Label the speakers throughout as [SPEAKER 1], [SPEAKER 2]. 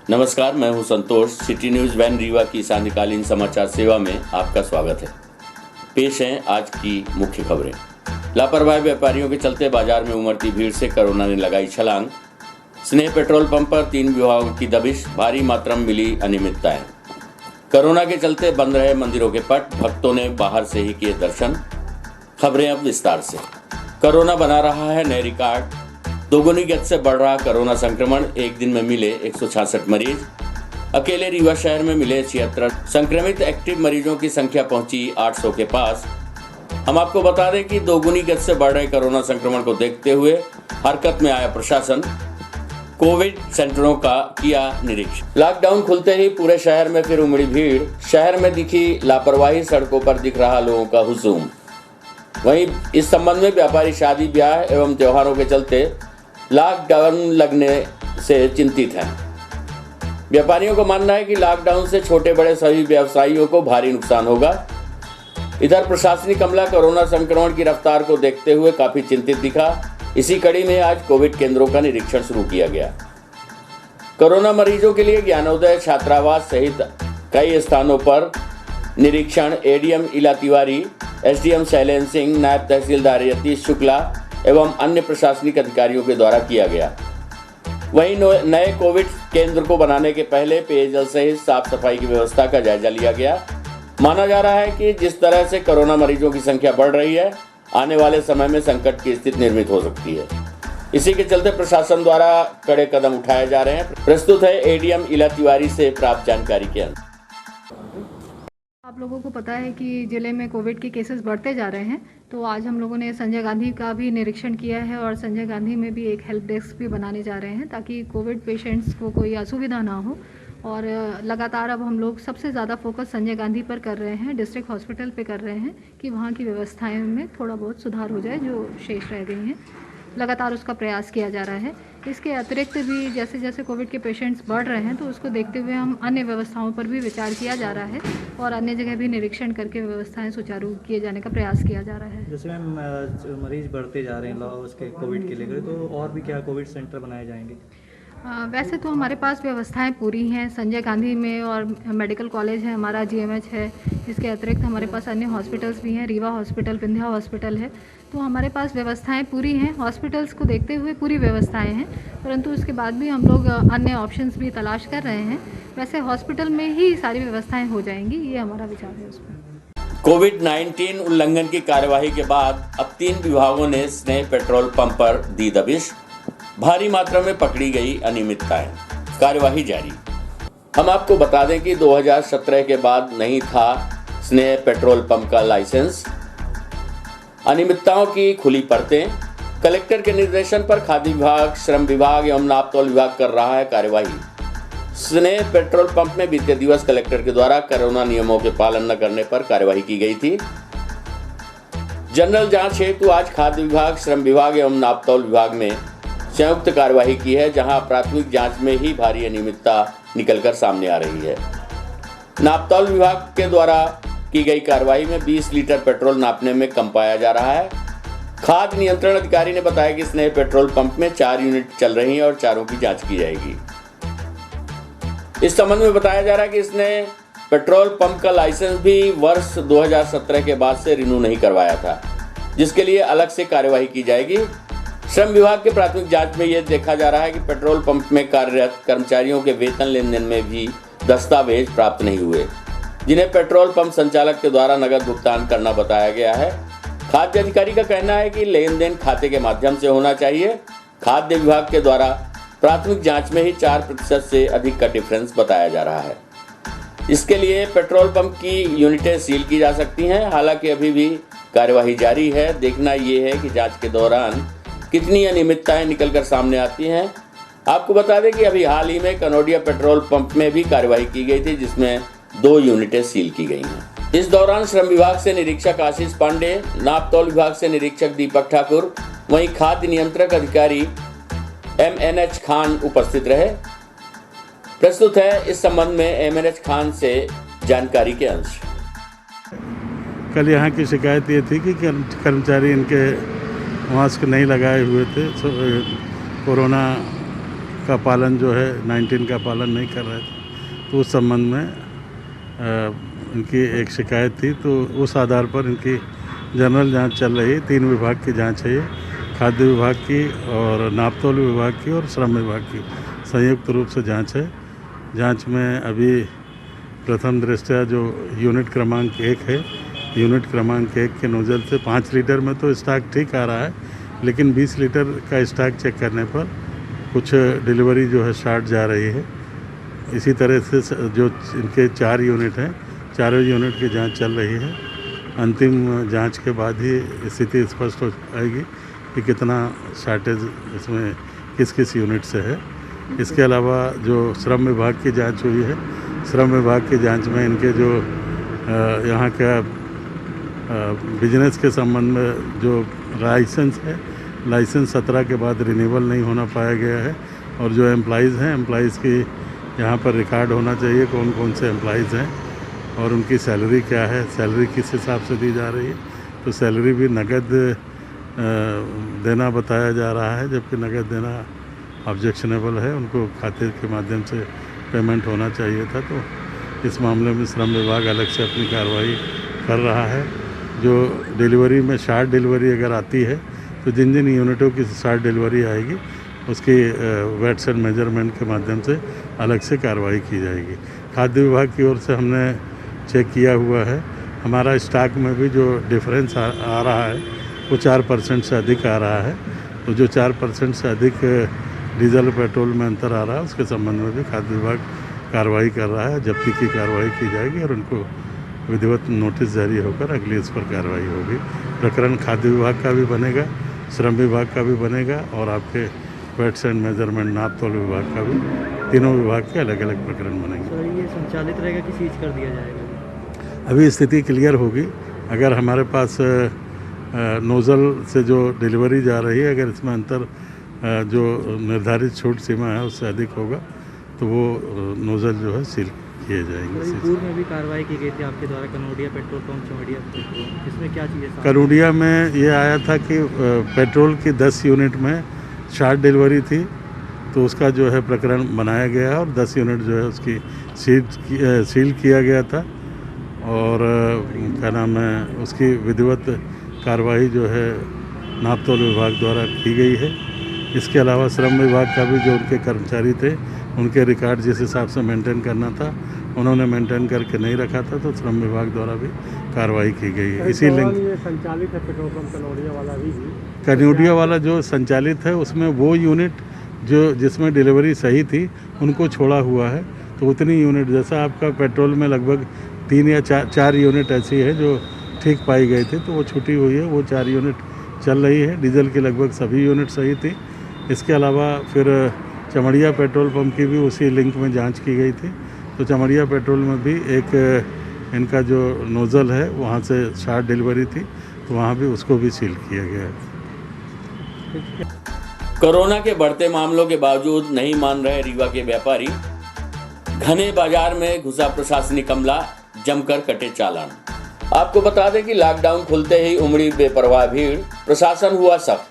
[SPEAKER 1] नमस्कार, मैं हूं संतोष। सिटी न्यूज़ वैन रीवा की सांध्यकालीन समाचार सेवा में आपका स्वागत है। पेश हैं आज की मुख्य खबरें। लापरवाह व्यापारियों के चलते बाजार में उमड़ती भीड़ से कोरोना ने लगाई छलांग। स्नेह पेट्रोल पंप पर 3 विभागों की दबिश, भारी मात्रा में मिली अनियमितताएं। कोरोना के चलते बंद रहे मंदिरों के पट, भक्तों ने बाहर से ही किए दर्शन। खबरें अब विस्तार से। कोरोना बना रहा है नए रिकॉर्ड। दोगुनी गति से बढ़ रहा कोरोना संक्रमण। एक दिन में मिले 166 मरीज। अकेले रीवा शहर में मिले 76 संक्रमित। एक्टिव मरीजों की संख्या पहुंची 800 के पास। हम आपको बता दें कि दोगुनी गति से बढ़ रहे कोरोना संक्रमण को देखते हुए हरकत में आया प्रशासन। कोविड सेंटरों का किया निरीक्षण। लॉकडाउन खुलते ही पूरे शहर में फिर उमड़ी भीड़। शहर में दिखी लापरवाही, सड़कों पर दिख रहा लोगों का हुजूम। वहीं इस संबंध में व्यापारी शादी ब्याह एवं त्योहारों के चलते लॉकडाउन लगने से चिंतित हैं। व्यापारियों का मानना है कि लॉकडाउन से छोटे बड़े सभी व्यवसायियों को भारी नुकसान होगा। इधर प्रशासनिक अमला कोरोना संक्रमण की रफ्तार को देखते हुए काफी चिंतित दिखा। इसी कड़ी में आज कोविड केंद्रों का निरीक्षण शुरू किया गया। कोरोना मरीजों के लिए ज्ञानोदय छात्रावास सहित कई स्थानों पर निरीक्षण एडीएम इला तिवारी, एसडीएम शैलेंद्र सिंह, नायब तहसीलदार यतीश शुक्ला एवं अन्य प्रशासनिक अधिकारियों के द्वारा किया गया। वहीं नए कोविड केंद्र को बनाने के पहले पेयजल सहित साफ सफाई की व्यवस्था का जायजा लिया गया। माना जा रहा है कि जिस तरह से कोरोना मरीजों की संख्या बढ़ रही है, आने वाले समय में संकट की स्थिति निर्मित हो सकती है। इसी के चलते प्रशासन द्वारा कड़े कदम उठाए जा रहे हैं। प्रस्तुत है एडीएम इला तिवारी से प्राप्त जानकारी के अनुसार।
[SPEAKER 2] आप लोगों को पता है कि ज़िले में कोविड के केसेस बढ़ते जा रहे हैं, तो आज हम लोगों ने संजय गांधी का भी निरीक्षण किया है और संजय गांधी में भी एक हेल्प डेस्क भी बनाने जा रहे हैं ताकि कोविड पेशेंट्स को कोई असुविधा ना हो। और लगातार अब हम लोग सबसे ज़्यादा फोकस संजय गांधी पर कर रहे हैं, डिस्ट्रिक्ट हॉस्पिटल पे कर रहे हैं कि वहाँ की व्यवस्थाएं में थोड़ा बहुत सुधार हो जाए जो शेष रह गई हैं। लगातार उसका प्रयास किया जा रहा है। इसके अतिरिक्त भी जैसे जैसे कोविड के पेशेंट्स बढ़ रहे हैं तो उसको देखते हुए हम अन्य व्यवस्थाओं पर भी विचार किया जा रहा है और अन्य जगह भी निरीक्षण करके व्यवस्थाएं सुचारू किए जाने का प्रयास किया जा रहा है।
[SPEAKER 3] जैसे मैम मरीज बढ़ते जा रहे हैं उसके कोविड के लेकर, तो और भी क्या कोविड सेंटर बनाए जाएंगे?
[SPEAKER 2] वैसे तो हमारे पास व्यवस्थाएं पूरी हैं संजय गांधी में, और मेडिकल कॉलेज है हमारा, जीएमएच है। इसके अतिरिक्त हमारे पास अन्य हॉस्पिटल्स भी हैं, रीवा हॉस्पिटल, विंध्या हॉस्पिटल है। तो हमारे पास व्यवस्थाएं पूरी हैं। हॉस्पिटल्स को देखते हुए पूरी व्यवस्थाएं हैं, परंतु उसके बाद भी हम लोग अन्य ऑप्शंस भी तलाश कर रहे हैं। वैसे हॉस्पिटल में ही सारी व्यवस्थाएँ हो जाएंगी, ये हमारा विचार है उसमें।
[SPEAKER 1] कोविड-19 उल्लंघन की कार्यवाही के बाद अब 3 विभागों ने स्नेह पेट्रोल पंप पर दी दबिश। भारी मात्रा में पकड़ी गई अनियमितताएं, कार्यवाही जारी। हम आपको बता दें कि 2017 के बाद नहीं था स्नेह पेट्रोल पंप का लाइसेंस। अनियमितताओं की खुली परतें। कलेक्टर के निर्देशन पर खाद्य विभाग, श्रम विभाग एवं नापतोल विभाग कर रहा है कार्यवाही। स्नेह पेट्रोल पंप में बीते दिवस कलेक्टर के द्वारा कोरोना नियमों के पालन न करने पर कार्यवाही की गई थी। जनरल जांच हेतु आज खाद्य विभाग, श्रम विभाग एवं नापतोल विभाग में संयुक्त कार्यवाही की है, जहां प्राथमिक जांच में ही भारी अनियमितता निकलकर सामने आ रही है। नापतोल विभाग के द्वारा की गई कार्रवाई में 20 लीटर पेट्रोल नापने में कम पाया जा रहा है। खाद्य नियंत्रण अधिकारी ने बताया कि स्नेह पेट्रोल पंप में 4 यूनिट चल रही हैं और चारों की जांच की जाएगी। इस संबंध में बताया जा रहा है कि स्नेह पेट्रोल पंप का लाइसेंस भी वर्ष 2017 के बाद से रिन्यू नहीं करवाया था, जिसके लिए अलग से कार्यवाही की जाएगी। श्रम विभाग के प्राथमिक जांच में यह देखा जा रहा है कि पेट्रोल पंप में कार्यरत कर्मचारियों के वेतन लेन देन में भी दस्तावेज प्राप्त नहीं हुए, जिन्हें पेट्रोल पंप संचालक के द्वारा नकद भुगतान करना बताया गया है। खाद्य अधिकारी का कहना है कि लेन देन खाते के माध्यम से होना चाहिए। खाद्य विभाग के द्वारा प्राथमिक जांच में ही 4% से अधिक का डिफरेंस बताया जा रहा है। इसके लिए पेट्रोल पंप की यूनिटें सील की जा सकती हैं। हालांकि अभी भी कार्यवाही जारी है। देखना ये है कि जांच के दौरान कितनी अनियमितताएं निकलकर सामने आती हैं। आपको बता दें कि अभी हाल ही में कनौडिया पेट्रोल पंप में भी कार्यवाही की गई थी, जिसमें 2 यूनिटें सील की गई हैं। इस दौरान श्रम विभाग से निरीक्षक आशीष पांडे, नापतोल विभाग से निरीक्षक दीपक ठाकुर, वहीं खाद्य नियंत्रक अधिकारी MNH खान उपस्थित रहे। प्रस्तुत है इस संबंध में MNH खान से जानकारी के अंश।
[SPEAKER 4] कल यहाँ की शिकायत ये थी कि कर्मचारी इनके मास्क नहीं लगाए हुए थे, कोरोना का पालन जो है 19 का पालन नहीं कर रहे थे, तो उस संबंध में इनकी एक शिकायत थी। तो उस आधार पर इनकी जनरल जांच चल रही है। 3 विभाग की जांच है ये, खाद्य विभाग की और नापतोल विभाग की और श्रम विभाग की संयुक्त रूप से जांच है। जांच में अभी प्रथम दृष्टया जो यूनिट क्रमांक 1 है, यूनिट क्रमांक 1 के नोजल से 5 लीटर में तो स्टॉक ठीक आ रहा है, लेकिन 20 लीटर का स्टॉक चेक करने पर कुछ डिलीवरी जो है शॉर्ट जा रही है। इसी तरह से जो इनके 4 यूनिट हैं, चारों यूनिट की जांच चल रही है। अंतिम जांच के बाद ही स्थिति स्पष्ट हो पाएगी कि कितना शॉर्टेज इसमें किस किस यूनिट से है। इसके अलावा जो श्रम विभाग की जांच हुई है, श्रम विभाग की जांच में इनके जो यहाँ का बिजनेस के संबंध में जो लाइसेंस है, लाइसेंस 17 के बाद रिन्यूअल नहीं होना पाया गया है। और जो एम्प्लॉइज़ हैं, एम्प्लॉइज़ की यहाँ पर रिकॉर्ड होना चाहिए कौन कौन से एम्प्लॉइज़ हैं और उनकी सैलरी क्या है, सैलरी किस हिसाब से दी जा रही है। तो सैलरी भी नगद देना बताया जा रहा है, जबकि नगद देना ऑब्जेक्शनेबल है, उनको खाते के माध्यम से पेमेंट होना चाहिए था। तो इस मामले में श्रम विभाग अलग से अपनी कार्रवाई कर रहा है। जो डिलीवरी में शॉर्ट डिलीवरी अगर आती है, तो जिन जिन यूनिटों की शॉर्ट डिलीवरी आएगी उसकी वेट्स एंड मेजरमेंट के माध्यम से अलग से कार्रवाई की जाएगी। खाद्य विभाग की ओर से हमने चेक किया हुआ है, हमारा स्टॉक में भी जो डिफरेंस आ रहा है वो 4% से अधिक आ रहा है। तो जो 4% से अधिक डीजल पेट्रोल में अंतर आ रहा है, उसके संबंध में भी खाद्य विभाग कार्रवाई कर रहा है। जब्ती की कार्रवाई की जाएगी और उनको विधिवत नोटिस जारी होकर अगली इस पर कार्रवाई होगी। प्रकरण खाद्य विभाग का भी बनेगा, श्रम विभाग का भी बनेगा और आपके वेट्स एंड मेजरमेंट नापतोल विभाग का भी, तीनों विभाग के अलग अलग प्रकरण बनेंगे।
[SPEAKER 3] सर ये संचालित रहेगा कि सीज कर दिया जाएगा?
[SPEAKER 4] अभी स्थिति क्लियर होगी। अगर हमारे पास नोज़ल से जो डिलीवरी जा रही है, अगर इसमें अंतर जो निर्धारित छूट सीमा है उससे अधिक होगा तो वो नोज़ल जो है सील किए जाएंगे।
[SPEAKER 3] पूर्व में भी कार्रवाई की गई थी आपके द्वारा Kanodia petrol pump, Chamaria petrol, इसमें क्या चीज़ें?
[SPEAKER 4] कनौडिया में ये आया था कि पेट्रोल की 10 यूनिट में शॉर्ट डिलीवरी थी, तो उसका जो है प्रकरण बनाया गया और 10 यूनिट जो है उसकी सील किया गया था और क्या नाम है, उसकी विधिवत कार्रवाई जो है नापतोल विभाग द्वारा की गई है। इसके अलावा श्रम विभाग का भी जो उनके कर्मचारी थे, उनके रिकॉर्ड जिस हिसाब से मेंटेन करना था उन्होंने मेंटेन करके नहीं रखा था, तो श्रम विभाग द्वारा भी कार्रवाई की गई है। इसी लिंक
[SPEAKER 3] संचालित है पेट्रोल पंप कनौडिया वाला भी,
[SPEAKER 4] कनौडिया वाला जो संचालित है उसमें वो यूनिट जो जिसमें डिलीवरी सही थी उनको छोड़ा हुआ है। तो उतनी यूनिट, जैसा आपका पेट्रोल में लगभग 3 या 4 यूनिट ऐसी है जो ठीक पाई गई थी, तो वो छूटी हुई है, वो 4 यूनिट चल रही है। डीजल की लगभग सभी यूनिट सही थी। इसके अलावा फिर चमड़िया पेट्रोल पंप की भी उसी लिंक में जांच की गई थी, तो चमड़िया पेट्रोल में भी एक इनका जो नोज़ल है वहाँ से शॉर्ट डिलीवरी थी, तो वहाँ भी उसको भी सील किया गया है।
[SPEAKER 1] कोरोना के बढ़ते मामलों के बावजूद नहीं मान रहे रीवा के व्यापारी, घने बाजार में घुसा प्रशासनिक अमला, जमकर कटे चालान। आपको बता दें कि लॉकडाउन खुलते ही उमड़ी बेपरवाह भीड़, प्रशासन हुआ सख्त।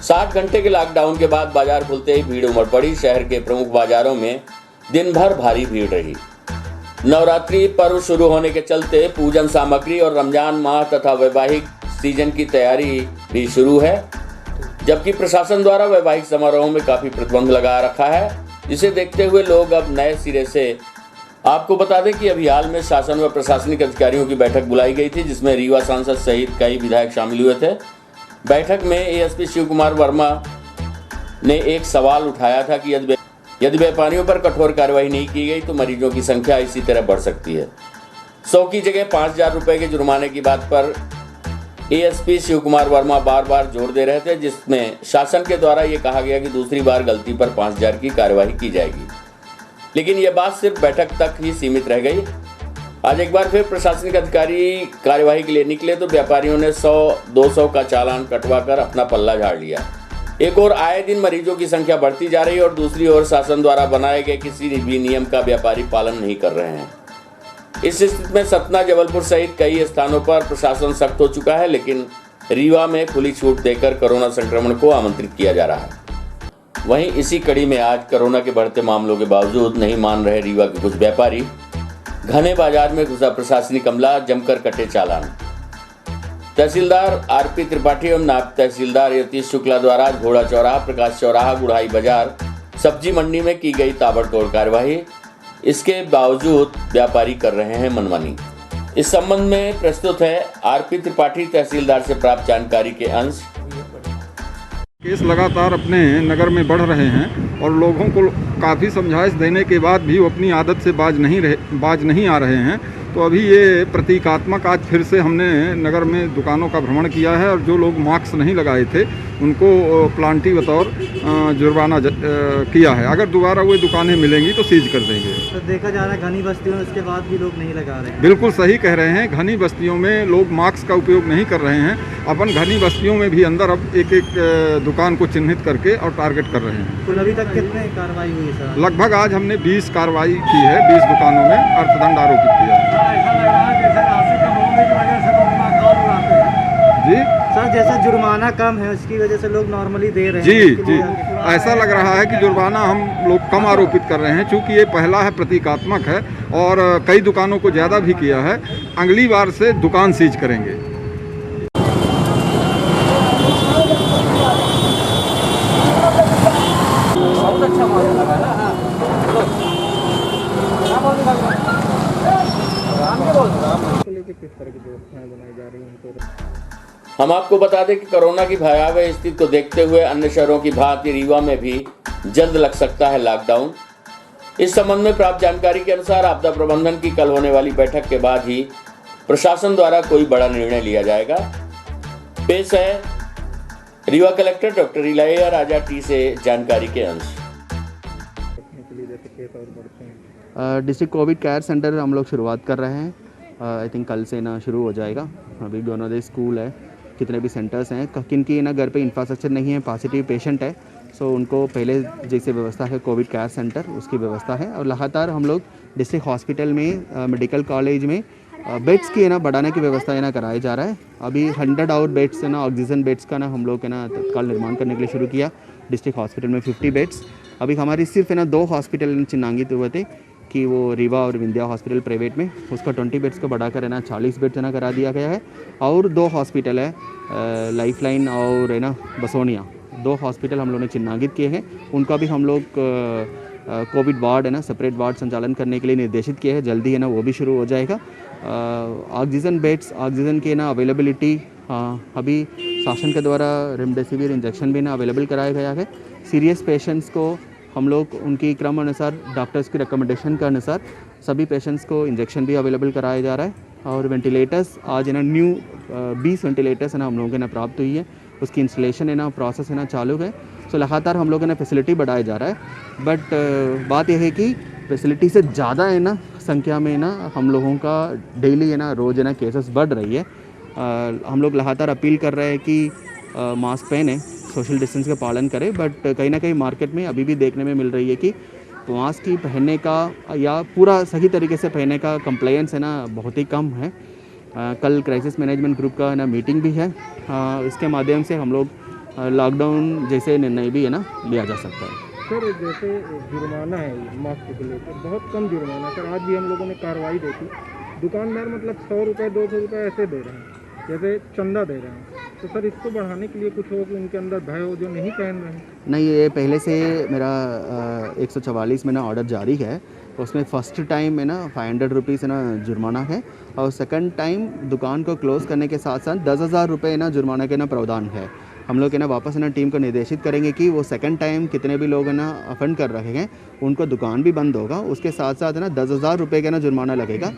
[SPEAKER 1] 60 घंटे के लॉकडाउन के बाद बाजार खुलते ही भीड़ उमड़ पड़ी। शहर के प्रमुख बाजारों में दिन भर भारी भीड़ रही। नवरात्रि पर्व शुरू होने के चलते पूजन सामग्री और रमजान माह तथा वैवाहिक सीजन की तैयारी भी शुरू है, जबकि प्रशासन द्वारा वैवाहिक समारोहों में काफी प्रतिबंध लगा रखा है, जिसे देखते हुए लोग अब नए सिरे से। आपको बता दें कि अभी हाल में शासन व प्रशासनिक अधिकारियों की बैठक बुलाई गई थी, जिसमें रीवा सांसद सहित कई विधायक शामिल हुए थे। बैठक में एएसपी शिव कुमार वर्मा ने एक सवाल उठाया था कि यदि व्यापारियों पर कठोर कार्रवाई नहीं की गई तो मरीजों की संख्या इसी तरह बढ़ सकती है। 100 की जगह 5,000 रुपए के जुर्माने की बात पर एएसपी शिव कुमार वर्मा बार बार जोर दे रहे थे, जिसमें शासन के द्वारा ये कहा गया कि दूसरी बार गलती पर 5,000 की कार्यवाही की जाएगी, लेकिन यह बात सिर्फ बैठक तक ही सीमित रह गई। आज एक बार फिर प्रशासनिक अधिकारी कार्यवाही के लिए निकले तो व्यापारियों ने 100-200 का चालान कटवाकर अपना पल्ला झाड़ लिया। एक और आए दिन मरीजों की संख्या बढ़ती जा रही है और दूसरी ओर शासन द्वारा बनाए गए किसी भी नियम का व्यापारी पालन नहीं कर रहे हैं। इस स्थिति में सतना, जबलपुर सहित कई स्थानों पर प्रशासन सख्त हो चुका है, लेकिन रीवा में खुली छूट देकर कोरोना संक्रमण को आमंत्रित किया जा रहा है। वहीं इसी कड़ी में आज कोरोना के बढ़ते मामलों के बावजूद नहीं मान रहे रीवा के कुछ व्यापारी। घने बाजार में घुसा प्रशासनिक अमला, जमकर कटे चालान। तहसीलदार आरपी त्रिपाठी एवं नायब तहसीलदार यतीश शुक्ला द्वारा आज घोड़ा चौराहा, प्रकाश चौराहा, गुड़ाई बाजार, सब्जी मंडी में की गई ताबड़तोड़ कार्यवाही। इसके बावजूद व्यापारी कर रहे हैं मनमानी। इस संबंध में प्रस्तुत है आरपी त्रिपाठी तहसीलदार से प्राप्त जानकारी के अंश।
[SPEAKER 5] केस लगातार अपने नगर में बढ़ रहे हैं और लोगों को काफ़ी समझाइश देने के बाद भी वो अपनी आदत से बाज नहीं आ रहे हैं। तो अभी ये प्रतीकात्मक आज फिर से हमने नगर में दुकानों का भ्रमण किया है और जो लोग मास्क नहीं लगाए थे उनको प्लांटी बतौर जुर्माना किया है। अगर दोबारा वो दुकानें मिलेंगी तो सीज कर देंगे।
[SPEAKER 3] तो देखा जा रहा है घनी बस्तियों में इसके बाद भी लोग नहीं लगा रहे हैं।
[SPEAKER 5] बिल्कुल सही कह रहे हैं, घनी बस्तियों में लोग मास्क का उपयोग नहीं कर रहे हैं। अपन घनी बस्तियों में भी अंदर अब एक एक दुकान को चिन्हित करके और टारगेट कर रहे हैं।
[SPEAKER 3] तो अभी तक कितने कार्रवाई हुई है सर?
[SPEAKER 5] लगभग आज हमने 20 कार्रवाई की है, 20 दुकानों में अर्थदंड आरोपित किया है। जी
[SPEAKER 3] सर, जैसा जुर्माना कम है उसकी वजह से लोग नॉर्मली दे रहे हैं।
[SPEAKER 5] जी ऐसा लग रहा है कि जुर्माना हम लोग कम आरोपित कर रहे हैं, चूँकि ये पहला है, प्रतीकात्मक है और कई दुकानों को ज़्यादा भी किया है। अगली बार से दुकान सीज करेंगे।
[SPEAKER 3] बहुत अच्छा मॉडल लगा ना। किस तरह की व्यवस्थाएं बनाई जा रही हैं?
[SPEAKER 1] हम आपको बता दें कि कोरोना की भयावह स्थिति को देखते हुए अन्य शहरों की भांति रीवा में भी जल्द लग सकता है लॉकडाउन। इस संबंध में प्राप्त जानकारी के अनुसार आपदा प्रबंधन की कल होने वाली बैठक के बाद ही प्रशासन द्वारा कोई बड़ा निर्णय लिया जाएगा। पेश है रीवा कलेक्टर डॉक्टर इलाइया राजा टी से जानकारी के अंश।
[SPEAKER 6] डिस्ट्रिक्ट कोविड केयर सेंटर हम लोग शुरुआत कर रहे हैं। आई थिंक कल से ना शुरू हो जाएगा। अभी दोनों स्कूल है, कितने भी सेंटर्स हैं, किन की ना घर पे इंफ्रास्ट्रक्चर नहीं है, पॉजिटिव पेशेंट है, सो उनको पहले जैसे व्यवस्था है कोविड केयर सेंटर उसकी व्यवस्था है। और लगातार हम लोग डिस्ट्रिक्ट हॉस्पिटल में, मेडिकल कॉलेज में बेड्स की है ना बढ़ाने की व्यवस्था है ना कराया जा रहा है। अभी 100 और बेड्स है ना ऑक्सीजन बेड्स का ना हम लोग है ना तत्काल निर्माण करने के लिए शुरू किया। डिस्ट्रिक्ट हॉस्पिटल में 50 बेड्स। अभी हमारी सिर्फ है ना 2 हॉस्पिटल चिन्हांकित हुए थे कि वो रीवा और विंध्या हॉस्पिटल प्राइवेट में, उसका 20 बेड्स को बढ़ाकर है ना 40 बेड्स है ना करा दिया गया है। और 2 हॉस्पिटल है, लाइफलाइन और है ना बसोनिया, 2 हॉस्पिटल हम लोगों ने चिन्हांकित किए हैं। उनका भी हम लोग कोविड वार्ड है ना सेपरेट वार्ड संचालन करने के लिए निर्देशित किए हैं। जल्दी है ना वो भी शुरू हो जाएगा। ऑक्सीजन बेड्स, ऑक्सीजन की ना अवेलेबिलिटी अभी शासन के द्वारा रेमडेसिविर इंजेक्शन भी ना अवेलेबल कराया गया है। सीरियस पेशेंट्स को हम लोग उनकी क्रम अनुसार डॉक्टर्स की रिकमेंडेशन के अनुसार सभी पेशेंट्स को इंजेक्शन भी अवेलेबल कराया जा रहा है। और वेंटिलेटर्स आज है ना न्यू 20 वेंटिलेटर्स है ना हम लोगों के ना प्राप्त हुई है, उसकी इंस्टॉलेशन है ना प्रोसेस है ना चालू है। सो लगातार हम लोगों ने फैसिलिटी बढ़ाया जा रहा है। बट बात यह है कि फैसिलिटी से ज़्यादा है ना संख्या में ना हम लोगों का डेली है ना रोज़ है ना केसेस बढ़ रही है। हम लोग लगातार अपील कर रहे हैं कि मास्क पहने, सोशल डिस्टेंस का पालन करें। बट कहीं ना कहीं मार्केट में अभी भी देखने में मिल रही है कि मास्क की पहनने का या पूरा सही तरीके से पहनने का कंप्लायंस है ना बहुत ही कम है। कल क्राइसिस मैनेजमेंट ग्रुप का ना मीटिंग भी है। इसके माध्यम से हम लोग लॉकडाउन जैसे निर्णय भी है ना लिया जा सकता है।
[SPEAKER 3] सर, जैसे जुर्माना है मास्क को लेकर, बहुत कम जुर्माना सर। आज भी हम लोगों ने कार्रवाई देखी, दुकानदार मतलब 100 रुपये 200 रुपये ऐसे दे रहे हैं, जैसे चंदा दे रहे हैं। तो सर इसको बढ़ाने के लिए कुछ हो कि उनके अंदर भय हो जो नहीं पहन रहे हैं?
[SPEAKER 6] नहीं, ये पहले से मेरा 144 में ना ऑर्डर जारी है। उसमें फ़र्स्ट टाइम है ना 500 रुपीज़ है ना जुर्माना है और सेकंड टाइम दुकान को क्लोज़ करने के साथ साथ 10,000 रुपये ना जुर्माना के ना प्रावधान है। हम लोग है ना वापस है ना टीम को निर्देशित करेंगे कि वो सेकंड टाइम कितने भी लोग है ना अफेंड कर रहे हैं उनको दुकान भी बंद होगा, उसके साथ साथ है ना 10,000 रुपये का ना जुर्माना लगेगा।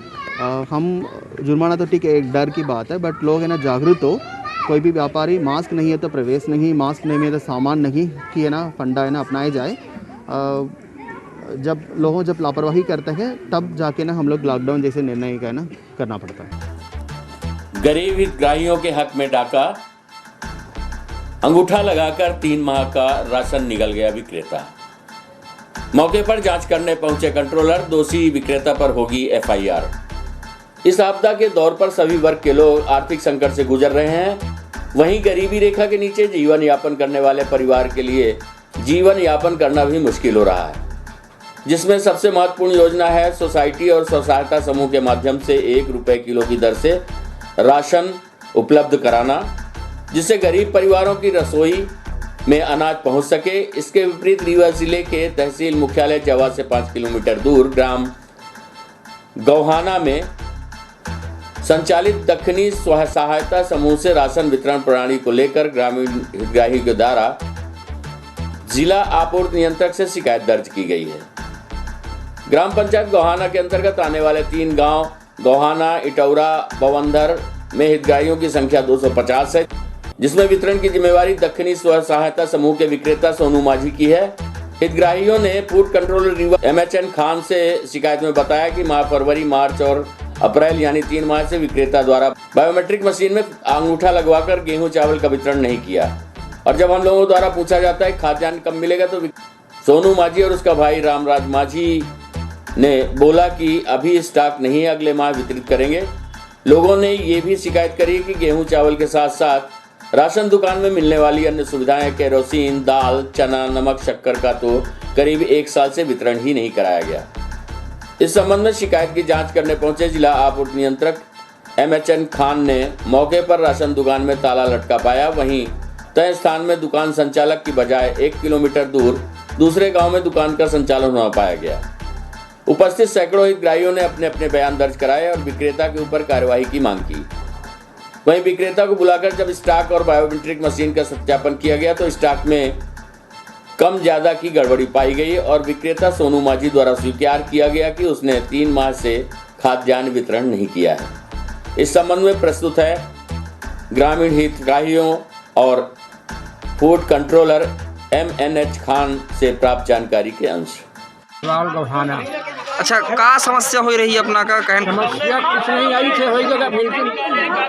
[SPEAKER 6] हम जुर्माना तो ठीक है एक डर की बात है, बट लोग है ना जागरूक हो। कोई भी व्यापारी मास्क नहीं है तो प्रवेश नहीं, मास्क नहीं है तो सामान नहीं कि है ना फंडा है ना अपनाए जाए। जब लापरवाही करते हैं तब जाके ना हम लोग लॉकडाउन जैसे निर्णय का ना करना पड़ता है।
[SPEAKER 1] गरीब हितग्राहियों के हक में डाका, अंगूठा लगाकर 3 माह का राशन निगल गया विक्रेता। मौके पर जांच करने पहुंचे कंट्रोलर, दोषी विक्रेता पर होगी FIR। इस आपदा के दौर पर सभी वर्ग के लोग आर्थिक संकट से गुजर रहे हैं। वहीं गरीबी रेखा के नीचे जीवन यापन करने वाले परिवार के लिए जीवन यापन करना भी मुश्किल हो रहा है, जिसमें सबसे महत्वपूर्ण योजना है सोसाइटी और स्व सहायता समूह के माध्यम से 1 रुपये किलो की दर से राशन उपलब्ध कराना, जिससे गरीब परिवारों की रसोई में अनाज पहुंच सके। इसके विपरीत रीवा जिले के तहसील मुख्यालय जवा से 5 किलोमीटर दूर ग्राम गौहाना में संचालित दक्षिणी स्व सहायता समूह से राशन वितरण प्रणाली को लेकर ग्रामीण हितग्राही के द्वारा जिला आपूर्ति नियंत्रक से शिकायत दर्ज की गई है। ग्राम पंचायत गौहाना के अंतर्गत आने वाले 3 गांव गौहाना, इटौरा, बवंधर में हितग्राहियों की संख्या 250 है, जिसमें वितरण की जिम्मेवारी दक्षिणी स्व सहायता समूह के विक्रेता सोनू माझी की है। हितग्राहियों ने food controller Rewa MHN Khan से शिकायत में बताया कि माह फरवरी, मार्च और अप्रैल यानी 3 माह से विक्रेता द्वारा बायोमेट्रिक मशीन में अंगूठा लगवाकर गेहूं चावल का वितरण नहीं किया, और जब हम लोगों द्वारा पूछा जाता है खाद्यान्न कब मिलेगा तो सोनू माझी और उसका भाई रामराज माझी ने बोला कि अभी स्टॉक नहीं, अगले माह वितरित करेंगे। लोगों ने ये भी शिकायत करी कि गेहूं चावल के साथ साथ राशन दुकान में मिलने वाली अन्य सुविधाएं केरोसिन, दाल, चना, नमक, शक्कर का तो करीब 1 साल से वितरण ही नहीं कराया गया। इस संबंध में शिकायत की जांच करने पहुंचे जिला आपूर्ति नियंत्रक MHN खान ने मौके पर राशन दुकान में ताला लटका पाया। वहीं तय स्थान में दुकान संचालक की बजाय 1 किलोमीटर दूर दूसरे गांव में दुकान का संचालन हो पाया गया। उपस्थित सैकड़ों हितग्राहियों ने अपने अपने बयान दर्ज कराए और विक्रेता के ऊपर कार्यवाही की मांग की। वहीं विक्रेता को बुलाकर जब स्टॉक और बायोमेट्रिक मशीन का सत्यापन किया गया तो स्टॉक में कम ज्यादा की गड़बड़ी पाई गई और विक्रेता सोनू माझी द्वारा स्वीकार किया गया कि उसने 3 माह से खाद्यान्न वितरण नहीं किया है। इस संबंध में प्रस्तुत है ग्रामीण हितग्राहियों और फूड कंट्रोलर MNH खान से प्राप्त जानकारी के अंश।
[SPEAKER 3] लाल गौहाना
[SPEAKER 7] अच्छा, का समस्या हो रही है अपना का कहन?
[SPEAKER 3] समस्या कुछ नहीं आई थे, वही जगह फिर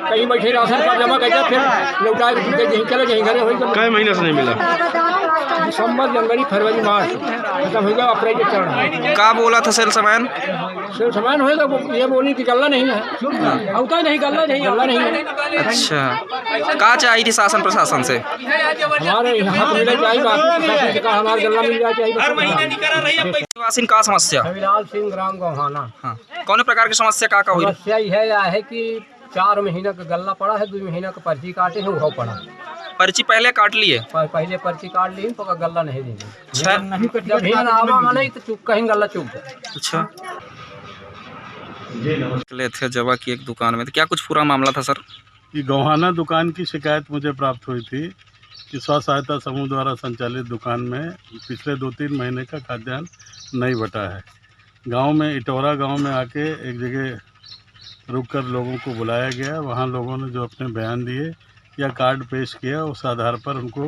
[SPEAKER 3] कहीं बैठे राशन कार्ड जमा करके फिर लौटा यहीं चले यहीं घरे वही
[SPEAKER 8] कई महीने से नहीं मिला?
[SPEAKER 3] दिसंबर, जनवरी, फरवरी, मार्च खत्म हो गया, अप्रैल के चरण।
[SPEAKER 7] का बोला था सेल सामान?
[SPEAKER 3] सेल सामान होएगा, ये बोली कि गल्ला नहीं है, होता नहीं, गल्ला नहीं है।
[SPEAKER 7] अच्छा, का चाहिए थी शासन प्रशासन से?
[SPEAKER 3] हमारे यहाँ मिलना चाहिए, हमारे गल्ला मिल जाए चाहिए।
[SPEAKER 7] वासिन का समस्या?
[SPEAKER 3] रविलाल सिंह, ग्राम गौहाना।
[SPEAKER 7] हाँ, कौन प्रकार की समस्या का हुई?
[SPEAKER 3] समस्या यह है कि 4 महीना का गल्ला पड़ा है, 2 महीना का पर्ची काटे हैं, वो पड़ा।
[SPEAKER 7] पर्ची पहले काट लिए?
[SPEAKER 3] पहले पर्ची काट ली तो गल्ला नहीं देंगे।
[SPEAKER 7] अच्छा,
[SPEAKER 3] जब नहीं तो चुप कहीं गल्ला चुप।
[SPEAKER 7] अच्छा, ले थे जवा की एक दुकान में, तो क्या कुछ पूरा मामला था सर?
[SPEAKER 4] ये गौहाना दुकान की शिकायत मुझे प्राप्त हुई थी कि स्व सहायता समूह द्वारा संचालित दुकान में पिछले 2-3 महीने का खाद्यान्न नहीं बटा है। गांव में, इटौरा गांव में आके एक जगह रुककर लोगों को बुलाया गया। वहां लोगों ने जो अपने बयान दिए या कार्ड पेश किया, उस आधार पर उनको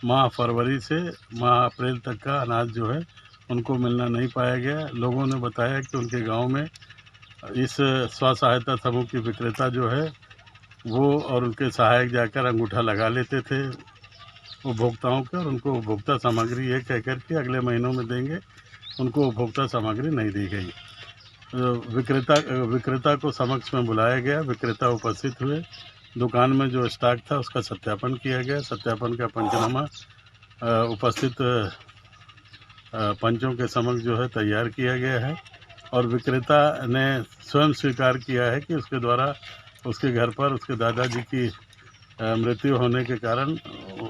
[SPEAKER 4] माह फरवरी से माह अप्रैल तक का अनाज जो है उनको मिलना नहीं पाया गया। लोगों ने बताया कि उनके गाँव में इस स्व सहायता समूह की विक्रेता जो है वो और उनके सहायक जाकर अंगूठा लगा लेते थे उपभोक्ताओं के, और उनको उपभोक्ता सामग्री ये कहकर के अगले महीनों में देंगे, उनको उपभोक्ता सामग्री नहीं दी गई। विक्रेता को समक्ष में बुलाया गया, विक्रेता उपस्थित हुए, दुकान में जो स्टॉक था उसका सत्यापन किया गया। सत्यापन का पंचनामा उपस्थित पंचों के समक्ष जो है तैयार किया गया है, और विक्रेता ने स्वयं स्वीकार किया है कि उसके द्वारा उसके घर पर उसके दादाजी की मृत्यु होने के कारण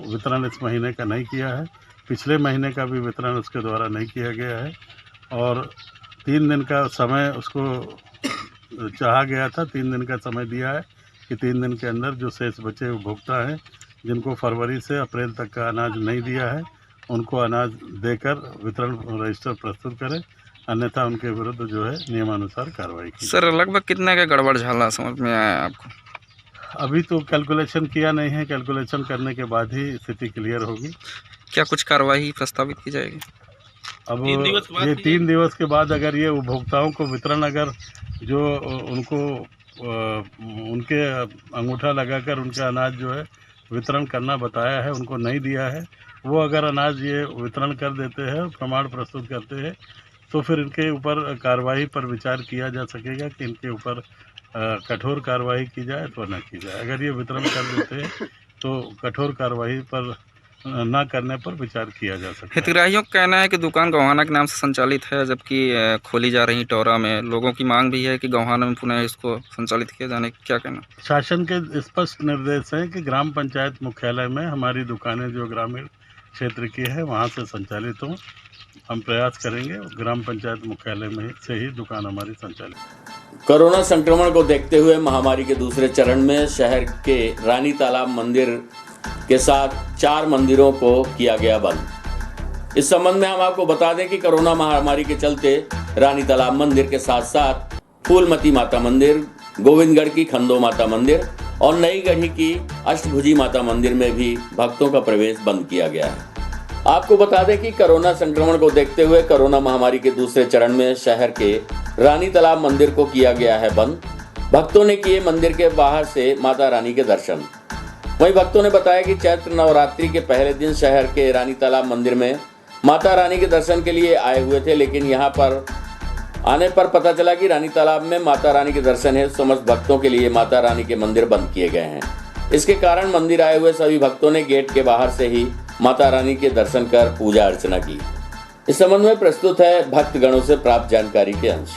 [SPEAKER 4] वितरण इस महीने का नहीं किया है। पिछले महीने का भी वितरण उसके द्वारा नहीं किया गया है, और 3 दिन का समय उसको चाहा गया था, 3 दिन का समय दिया है कि 3 दिन के अंदर जो शेष बचे उपभोक्ता हैं जिनको फरवरी से अप्रैल तक का अनाज नहीं दिया है, उनको अनाज देकर वितरण रजिस्टर प्रस्तुत करें, अन्यथा उनके विरुद्ध जो है नियमानुसार कार्रवाई की।
[SPEAKER 7] सर, लगभग कितने का गड़बड़ झाला समझ में आया आपको?
[SPEAKER 4] अभी तो कैलकुलेशन किया नहीं है, कैलकुलेशन करने के बाद ही स्थिति क्लियर होगी।
[SPEAKER 7] क्या कुछ कार्रवाई प्रस्तावित की जाएगी?
[SPEAKER 4] अब ये 3 दिवस के बाद अगर ये उपभोक्ताओं को वितरण, अगर जो उनको उनके अंगूठा लगाकर उनका अनाज जो है वितरण करना बताया है उनको नहीं दिया है, वो अगर अनाज ये वितरण कर देते हैं, प्रमाण प्रस्तुत करते हैं, तो फिर इनके ऊपर कार्रवाई पर विचार किया जा सकेगा कि इनके ऊपर कठोर कार्रवाई की जाए अथवा न की जाए। अगर ये वितरण कर देते हैं तो कठोर कार्रवाई पर ना करने पर विचार किया जा सकता है।
[SPEAKER 7] हितग्राहियों का कहना है कि दुकान गोहाना के नाम से संचालित है, जबकि खोली जा रही टोरा में। लोगों की मांग भी है कि गोहाना में पुनः इसको संचालित किया जाने का क्या कहना?
[SPEAKER 4] शासन के स्पष्ट निर्देश हैं कि ग्राम पंचायत मुख्यालय में हमारी दुकानें जो ग्रामीण क्षेत्र की है वहाँ से संचालित हों। हम प्रयास करेंगे ग्राम पंचायत मुख्यालय में से ही दुकान हमारी संचालित।
[SPEAKER 1] कोरोना संक्रमण को देखते हुए महामारी के दूसरे चरण में शहर के रानी तालाब मंदिर के साथ 4 मंदिरों को किया गया बंद। इस संबंध में हम आपको बता दें कि कोरोना महामारी के चलते रानी तालाब मंदिर के साथ साथ फूलमती माता मंदिर, गोविंदगढ़ की खंडो माता मंदिर और नई गढ़ी की अष्टभुजी माता मंदिर में भी भक्तों का प्रवेश बंद किया गया है। आपको बता दें कि कोरोना संक्रमण को देखते हुए कोरोना महामारी के दूसरे चरण में शहर के रानी तालाब मंदिर को किया गया है बंद। भक्तों ने किए मंदिर के बाहर से माता रानी के दर्शन। वहीं भक्तों ने बताया कि चैत्र नवरात्रि के पहले दिन शहर के रानी तालाब मंदिर में माता रानी के दर्शन के लिए आए हुए थे, लेकिन यहां पर आने पर पता चला कि रानी तालाब में माता रानी के दर्शन है समस्त भक्तों के लिए माता रानी के मंदिर बंद किए गए हैं। इसके कारण मंदिर आए हुए सभी भक्तों ने गेट के बाहर से ही माता रानी के दर्शन कर पूजा अर्चना की। इस संबंध में प्रस्तुत है भक्तगणों से प्राप्त जानकारी के अंश।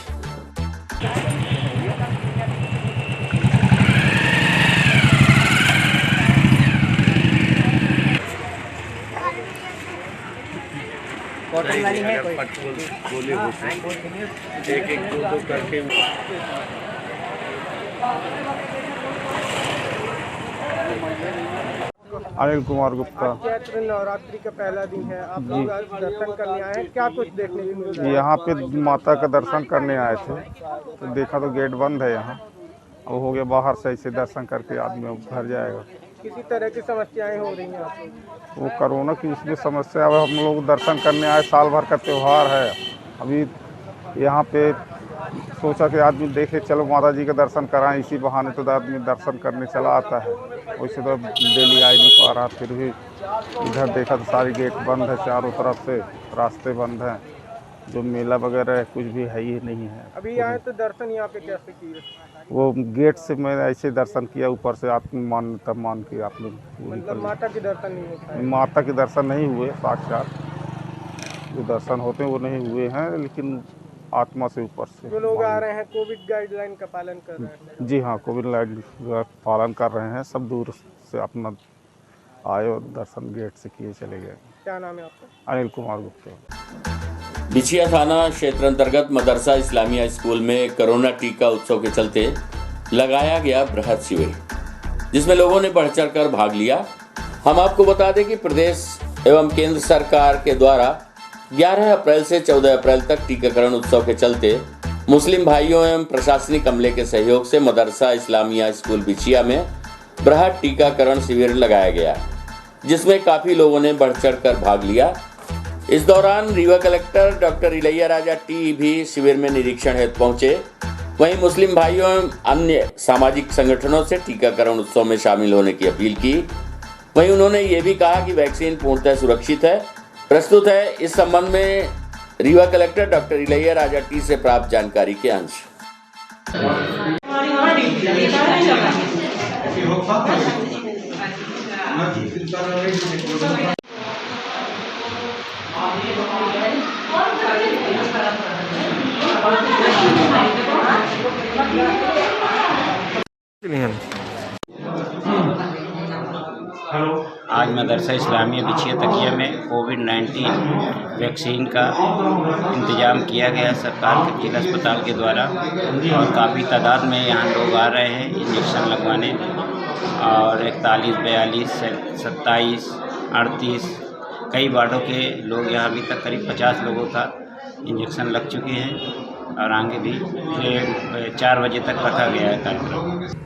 [SPEAKER 5] अनिल कुमार गुप्ता।
[SPEAKER 3] चैत्र नवरात्रि का पहला दिन है, आप लोग आज दर्शन करने आए हैं, क्या कुछ देखने को मिल रहा है?
[SPEAKER 5] यहाँ पे माता का दर्शन करने आए थे तो देखा तो गेट बंद है यहाँ। अब हो गया बाहर से ऐसे दर्शन करके आदमी घर जाएगा।
[SPEAKER 3] किसी तरह की समस्याएं हो रही हैं आप लोग?
[SPEAKER 5] वो कोरोना की उसमें समस्या। अब हम लोग दर्शन करने आए, साल भर का त्यौहार है। अभी यहाँ पे सोचा कि आदमी देखे चलो माता जी का दर्शन कराएं, इसी बहाने तो आदमी दर्शन करने चला आता है। वैसे तो डेली आ नहीं पा रहा, फिर भी इधर देखा तो सारी गेट बंद है, चारों तरफ से रास्ते बंद हैं। जो मेला वगैरह है कुछ भी है ही नहीं है।
[SPEAKER 3] अभी आए तो दर्शन यहाँ पे कैसे किए?
[SPEAKER 5] वो गेट से मैंने ऐसे दर्शन किया, ऊपर से आत्म मान्यता मान के आप लोग।
[SPEAKER 3] मतलब माता के दर्शन नहीं होता?
[SPEAKER 5] माता के दर्शन नहीं हुए, साक्षात जो दर्शन होते हैं वो नहीं हुए हैं, लेकिन आत्मा से ऊपर से
[SPEAKER 3] जो लोग आ रहे हैं कोविड गाइडलाइन का पालन कर रहे हैं?
[SPEAKER 5] जी हाँ, कोविड गाइडलाइन का पालन कर रहे हैं। सब दूर से अपना आए और दर्शन गेट से किए चले गए।
[SPEAKER 3] क्या नाम है आपका?
[SPEAKER 5] अनिल कुमार गुप्ता।
[SPEAKER 1] बिछिया थाना क्षेत्र अंतर्गत मदरसा इस्लामिया स्कूल में कोरोना टीका उत्सव के चलते लगाया गया बृहद शिविर, जिसमें लोगों ने बढ़ चढ़ कर भाग लिया। हम आपको बता दें कि प्रदेश एवं केंद्र सरकार के द्वारा 11 अप्रैल से 14 अप्रैल तक टीकाकरण उत्सव के चलते मुस्लिम भाइयों एवं प्रशासनिक अमले के सहयोग से मदरसा इस्लामिया स्कूल बिछिया में बृहद टीकाकरण शिविर लगाया गया, जिसमें काफ़ी लोगों ने बढ़ चढ़ कर भाग लिया। इस दौरान Rewa collector doctor Ilaiya Raja T भी शिविर में निरीक्षण हेतु पहुंचे। वहीं मुस्लिम भाइयों एवं अन्य सामाजिक संगठनों से टीकाकरण उत्सव में शामिल होने की अपील की। वहीं उन्होंने ये भी कहा कि वैक्सीन पूर्णतः सुरक्षित है। प्रस्तुत है इस संबंध में Rewa collector doctor Ilaiya Raja T से प्राप्त जानकारी के अंश।
[SPEAKER 8] आज मदरसा इस्लामिया बिछिया तकिया में कोविड-19 वैक्सीन का इंतज़ाम किया गया सरकार के जिला अस्पताल के द्वारा, और काफ़ी तादाद में यहाँ लोग आ रहे हैं इंजेक्शन लगवाने। और 41, 42, 27, 38 कई वार्डों के लोग यहाँ अभी तक करीब 50 लोगों का इंजेक्शन लग चुके हैं, और आगे भी 4 बजे तक रखा गया है कार्यक्रम।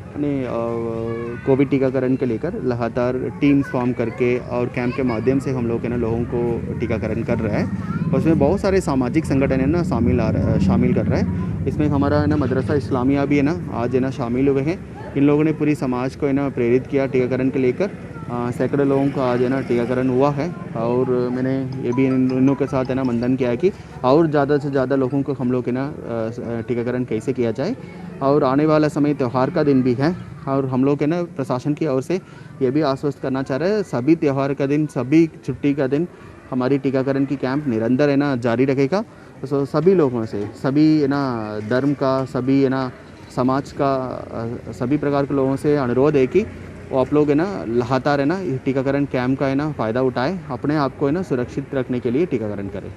[SPEAKER 6] कोविड टीकाकरण के लेकर लगातार टीम्स फॉर्म करके और कैंप के माध्यम से हम लोग है ना लोगों को टीकाकरण कर रहा है। और उसमें बहुत सारे सामाजिक संगठन है ना शामिल कर रहा है। इसमें हमारा है ना मदरसा इस्लामिया भी है ना आज है ना शामिल हुए हैं। इन लोगों ने पूरी समाज को है ना प्रेरित किया टीकाकरण के लेकर। सैकड़ों लोगों का आज है ना टीकाकरण हुआ है और मैंने ये भी इन्हों के साथ है ना मंथन किया है कि और ज़्यादा से ज़्यादा लोगों को हम लोग है ना टीकाकरण कैसे किया जाए। और आने वाला समय त्यौहार का दिन भी है और हम लोग है ना प्रशासन की ओर से ये भी आश्वस्त करना चाह रहे हैं, सभी त्यौहार का दिन, सभी छुट्टी का दिन हमारी टीकाकरण की कैंप निरंतर है ना जारी रहेगा। तो सभी लोगों से, सभी है ना धर्म का, सभी है ना समाज का, सभी प्रकार के लोगों से अनुरोध है कि वो आप लोग है ना लगातार है ना टीकाकरण कैंप का है ना फ़ायदा उठाएं, अपने आप को है ना सुरक्षित रखने के लिए टीकाकरण करें।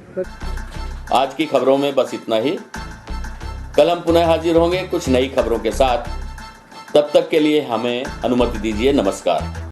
[SPEAKER 1] आज की खबरों में बस इतना ही। कल हम पुनः हाजिर होंगे कुछ नई खबरों के साथ। तब तक के लिए हमें अनुमति दीजिए। नमस्कार।